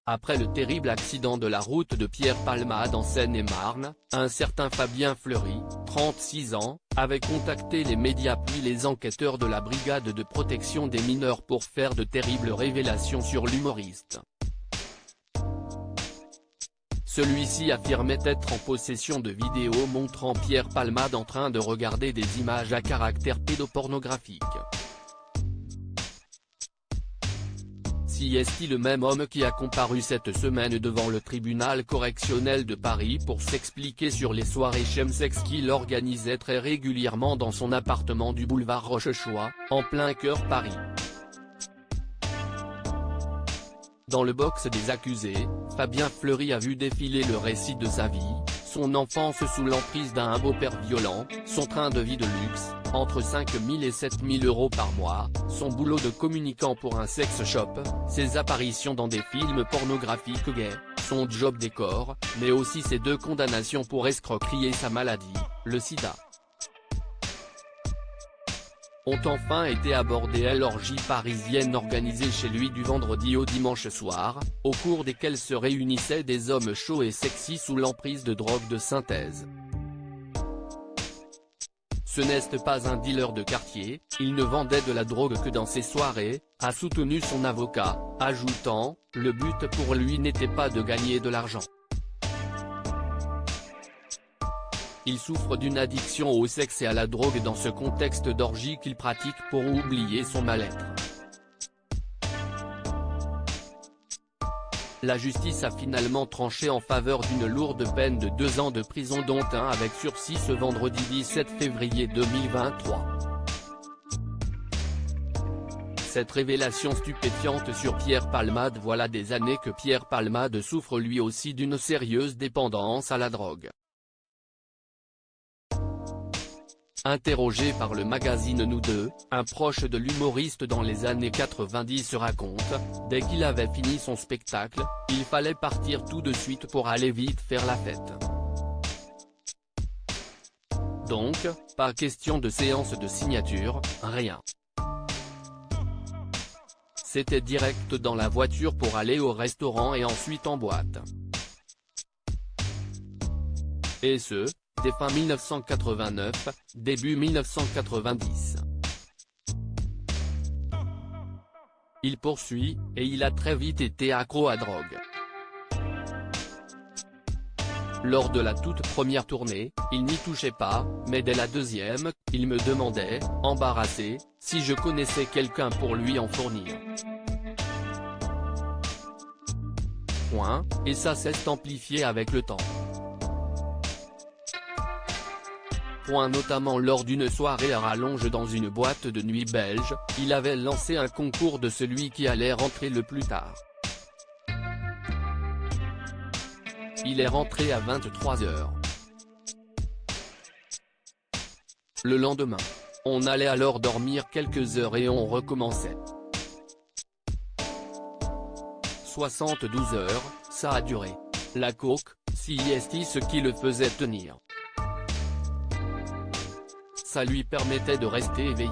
Après le terrible accident de la route de Pierre Palmade en Seine-et-Marne, un certain Fabien Fleury, 36 ans, avait contacté les médias puis les enquêteurs de la brigade de protection des mineurs pour faire de terribles révélations sur l'humoriste. Celui-ci affirmait être en possession de vidéos montrant Pierre Palmade en train de regarder des images à caractère pédopornographique. C'est le même homme qui a comparu cette semaine devant le tribunal correctionnel de Paris pour s'expliquer sur les soirées chemsex qu'il organisait très régulièrement dans son appartement du boulevard Rochechouart, en plein cœur Paris. Dans le box des accusés, Fabien Fleury a vu défiler le récit de sa vie, son enfance sous l'emprise d'un beau-père violent, son train de vie de luxe, entre 5 000 et 7 000 euros par mois, son boulot de communicant pour un sex shop, ses apparitions dans des films pornographiques gays, son job décor, mais aussi ses 2 condamnations pour escroquerie et sa maladie, le sida. Ont enfin été abordées l'orgie parisienne organisée chez lui du vendredi au dimanche soir, au cours desquelles se réunissaient des hommes chauds et sexy sous l'emprise de drogues de synthèse. Ce n'est pas un dealer de quartier, il ne vendait de la drogue que dans ses soirées, a soutenu son avocat, ajoutant, le but pour lui n'était pas de gagner de l'argent. Il souffre d'une addiction au sexe et à la drogue dans ce contexte d'orgie qu'il pratique pour oublier son mal-être. La justice a finalement tranché en faveur d'une lourde peine de 2 ans de prison dont 1 avec sursis ce vendredi 17 février 2023. Cette révélation stupéfiante sur Pierre Palmade. Voilà des années que Pierre Palmade souffre lui aussi d'une sérieuse dépendance à la drogue. Interrogé par le magazine Nous Deux, un proche de l'humoriste dans les années 90 raconte, dès qu'il avait fini son spectacle, il fallait partir tout de suite pour aller vite faire la fête. Donc, pas question de séance de signature, rien. C'était direct dans la voiture pour aller au restaurant et ensuite en boîte. Et ce, dès fin 1989, début 1990. Il poursuit, et il a très vite été accro à drogue. Lors de la toute première tournée, il n'y touchait pas, mais dès la deuxième, il me demandait, embarrassé, si je connaissais quelqu'un pour lui en fournir. Et ça s'est amplifié avec le temps. Notamment lors d'une soirée à rallonge dans une boîte de nuit belge, il avait lancé un concours de celui qui allait rentrer le plus tard. Il est rentré à 23h. Le lendemain, on allait alors dormir quelques heures et on recommençait. 72 heures, ça a duré. La coke, c'est ce qui le faisait tenir. Ça lui permettait de rester éveillé.